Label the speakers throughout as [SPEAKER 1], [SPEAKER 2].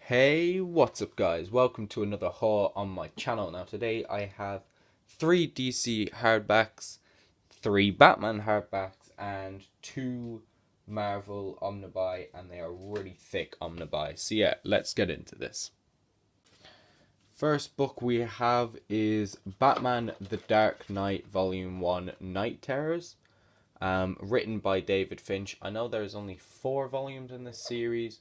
[SPEAKER 1] Hey, what's up guys? Welcome to another haul on my channel. Now today I have 3 DC hardbacks, 3 Batman hardbacks, and 2 Marvel omnibuy, and they are really thick omnibuy. So yeah, let's get into this. First book we have is Batman The Dark Knight Volume 1 Night Terrors, written by David Finch. I know there's only 4 volumes in this series.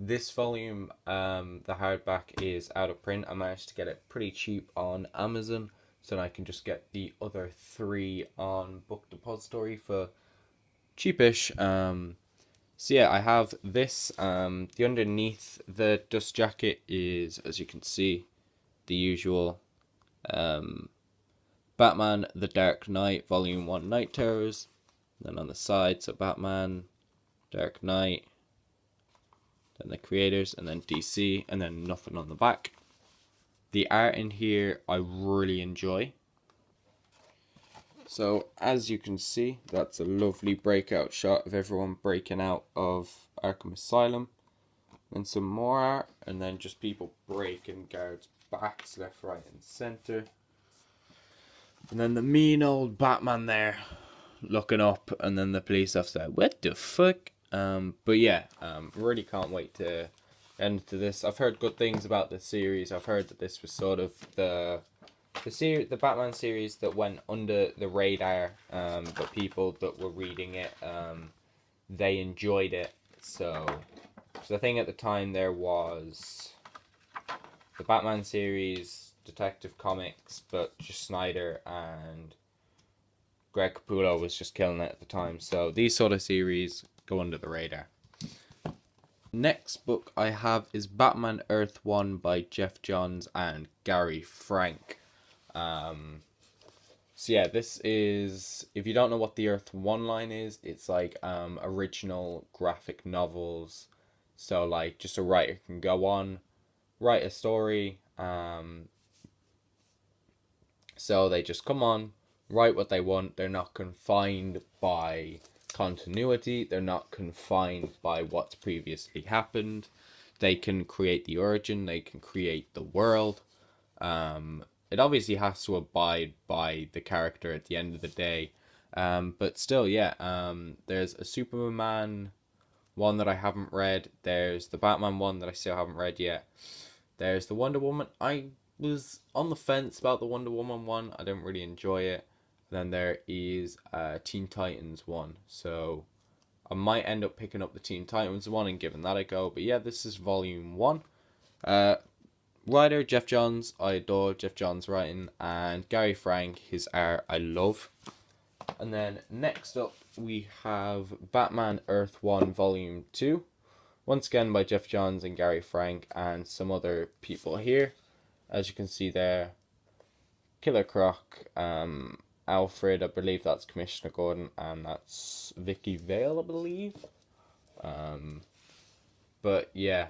[SPEAKER 1] This volume, the hardback is out of print. I managed to get it pretty cheap on Amazon, so I can just get the other 3 on Book Depository for cheapish. So yeah, I have this. The underneath the dust jacket is, as you can see, the usual Batman The Dark Knight Volume 1 Night Terrors. Then on the side, so Batman, Dark Knight, then the creators, and then DC, and then nothing on the back. The art in here I really enjoy. So as you can see, that's a lovely breakout shot of everyone breaking out of Arkham Asylum. And some more art, and then just people breaking guards' backs left, right, and center. And then the mean old Batman there looking up, and then the police officer, what the fuck? But yeah, really can't wait to get into this. I've heard good things about this series. I've heard that this was sort of the Batman series that went under the radar, but people that were reading it, they enjoyed it. So I think at the time there was the Batman series, Detective Comics, but just Snyder and Greg Capullo was just killing it at the time. So these sort of series go under the radar. Next book I have is Batman Earth 1 by Jeff Johns and Gary Frank. So yeah, this is, if you don't know what the Earth 1 line is, it's like original graphic novels. So like just a writer can go on, write a story, so they just come on, write what they want. They're not confined by continuity. They're not confined by what's previously happened. They can create the origin. They can create the world. It obviously has to abide by the character at the end of the day. But still, yeah. There's a Superman one that I haven't read. There's the Batman one that I still haven't read yet. There's the Wonder Woman. I was on the fence about the Wonder Woman one. I didn't really enjoy it. Then there is Teen Titans one. So I might end up picking up the Teen Titans one and giving that a go. But yeah, this is volume 1. Writer Jeff Johns. I adore Jeff Johns' writing. And Gary Frank, his art I love. And then next up we have Batman Earth 1 volume 2. Once again by Jeff Johns and Gary Frank and some other people here. As you can see there, Killer Croc, Alfred, I believe that's Commissioner Gordon, and that's Vicky Vale, I believe. But yeah,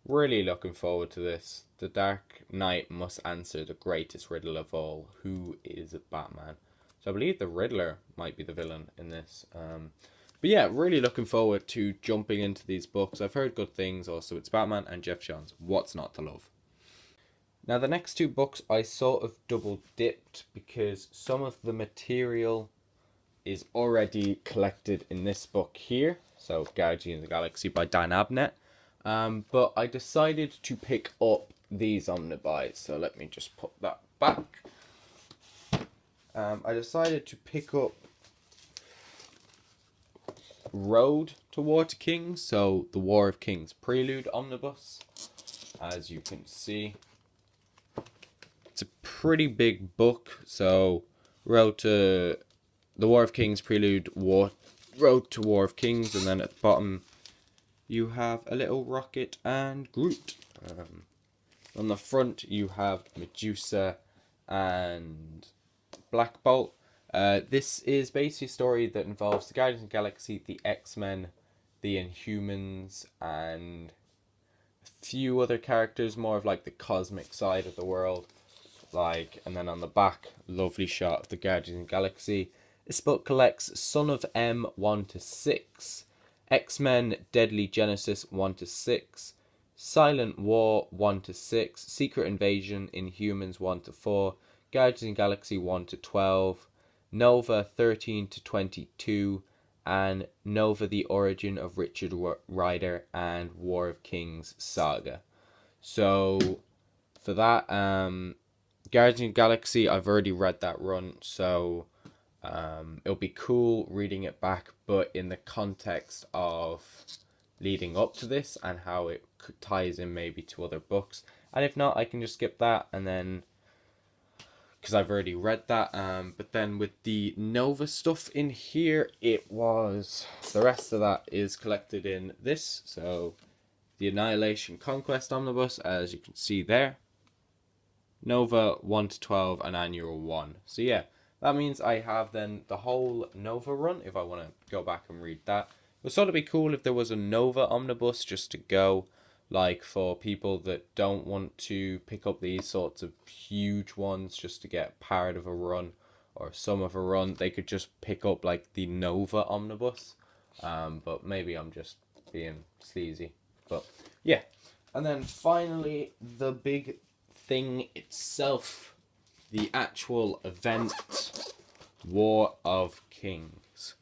[SPEAKER 1] really looking forward to this. The Dark Knight must answer the greatest riddle of all. Who is Batman? So I believe the Riddler might be the villain in this. But yeah, really looking forward to jumping into these books. I've heard good things. Also, it's Batman and Jeff Johns. What's not to love? Now, the next 2 books I sort of double dipped because some of the material is already collected in this book here. So, Guardians of the Galaxy by Dan Abnett. But I decided to pick up these omnibus. So, let me just put that back. I decided to pick up Road to War to Kings, so the War of Kings Prelude omnibus. As you can see, it's a pretty big book. So Road to the War of Kings Prelude, Road to War of Kings, and then at the bottom you have a little Rocket and Groot. On the front you have Medusa and Black Bolt. This is basically a story that involves the Guardians of the Galaxy, the X-Men, the Inhumans, and a few other characters, more of like the cosmic side of the world. And then on the back, lovely shot of the Guardians of the Galaxy. This book collects Son of M 1 to 6, X-Men Deadly Genesis 1 to 6, Silent War 1 to 6, Secret Invasion, Inhumans 1 to 4, Guardians of the Galaxy 1 to 12, Nova 13 to 22, and Nova the Origin of Richard Rider and War of Kings Saga. So for that, Guardians of the Galaxy, I've already read that run, so it'll be cool reading it back, but in the context of leading up to this and how it ties in maybe to other books. And if not, I can just skip that, and then because I've already read that. But then with the Nova stuff in here, it was the rest of that is collected in this. So the Annihilation Conquest Omnibus, as you can see there. Nova 1 to 12 and Annual 1. So yeah, that means I have then the whole Nova run if I want to go back and read that. It would sort of be cool if there was a Nova Omnibus just to go, like for people that don't want to pick up these sorts of huge ones just to get part of a run or some of a run. They could just pick up like the Nova Omnibus. But maybe I'm just being sleazy. But yeah. And then finally, the big thing itself, the actual event, War of Kings.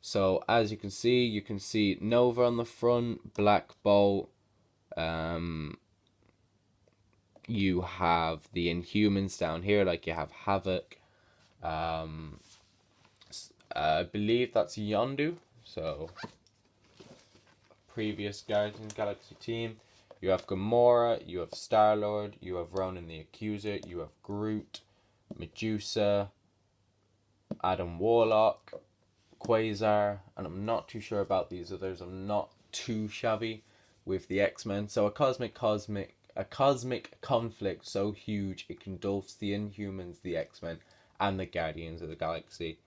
[SPEAKER 1] So as you can see Nova on the front, Black Bolt. You have the Inhumans down here, like you have Havoc. I believe that's Yondu. So previous Guardians Galaxy team. You have Gamora, you have Star-Lord, you have Ronan the Accuser, you have Groot, Medusa, Adam Warlock, Quasar, and I'm not too sure about these others. I'm not too shabby with the X-Men. So a cosmic conflict so huge it engulfs the Inhumans, the X-Men, and the Guardians of the Galaxy.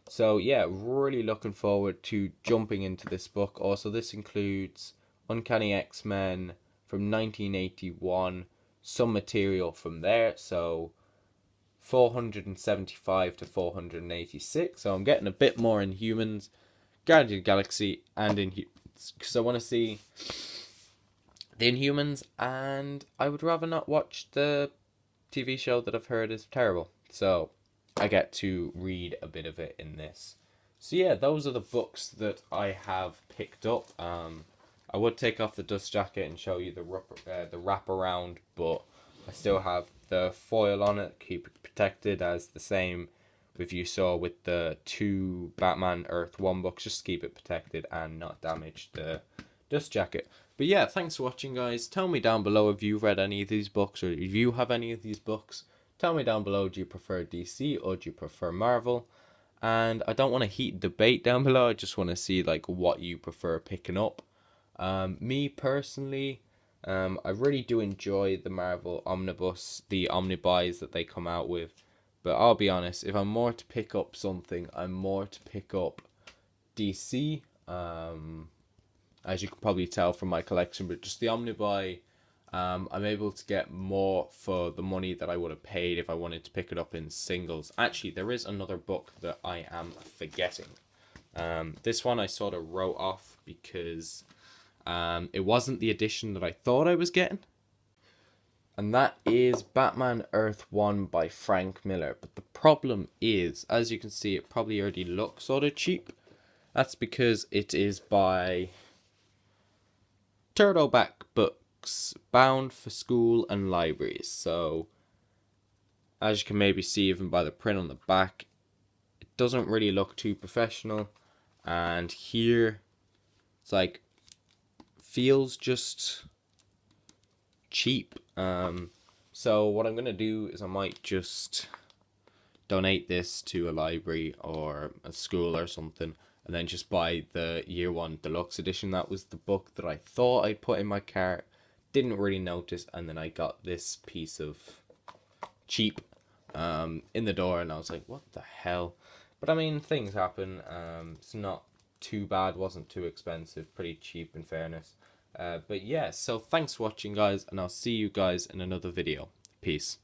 [SPEAKER 1] So yeah, really looking forward to jumping into this book. Also, this includes Uncanny X-Men from 1981, some material from there, so 475 to 486. So I'm getting a bit more Inhumans, Guardians of the Galaxy, and Inhumans, because I want to see the Inhumans, and I would rather not watch the TV show that I've heard is terrible. So I get to read a bit of it in this. So yeah, those are the books that I have picked up. I would take off the dust jacket and show you the wraparound, but I still have the foil on it, keep it protected, as the same if you saw with the 2 Batman Earth 1 books, just keep it protected and not damage the dust jacket. But yeah, thanks for watching, guys. Tell me down below if you've read any of these books, or if you have any of these books. Tell me down below, do you prefer DC or do you prefer Marvel? And I don't want to heat debate down below, I just want to see like what you prefer picking up. Me personally, I really do enjoy the Marvel Omnibus, the Omnibuys that they come out with. But I'll be honest, if I'm more to pick up something, I'm more to pick up DC. As you can probably tell from my collection, but just the Omnibuy, I'm able to get more for the money that I would have paid if I wanted to pick it up in singles. Actually, there is another book that I am forgetting. This one I sort of wrote off because it wasn't the edition that I thought I was getting. And that is Batman Earth 1 by Frank Miller. But the problem is, as you can see, it probably already looks sort of cheap. That's because it is by Turtleback Books, bound for school and libraries. So, as you can maybe see even by the print on the back, it doesn't really look too professional. And here, it's like, feels just cheap. So what I'm going to do is I might just donate this to a library or a school or something, and then just buy the Year 1 Deluxe Edition. That was the book that I thought I'd put in my cart, didn't really notice, and then I got this piece of cheap in the door, and I was like, what the hell? But I mean, things happen. It's not too bad, wasn't too expensive, pretty cheap in fairness. But yeah, so thanks for watching, guys, and I'll see you guys in another video. Peace.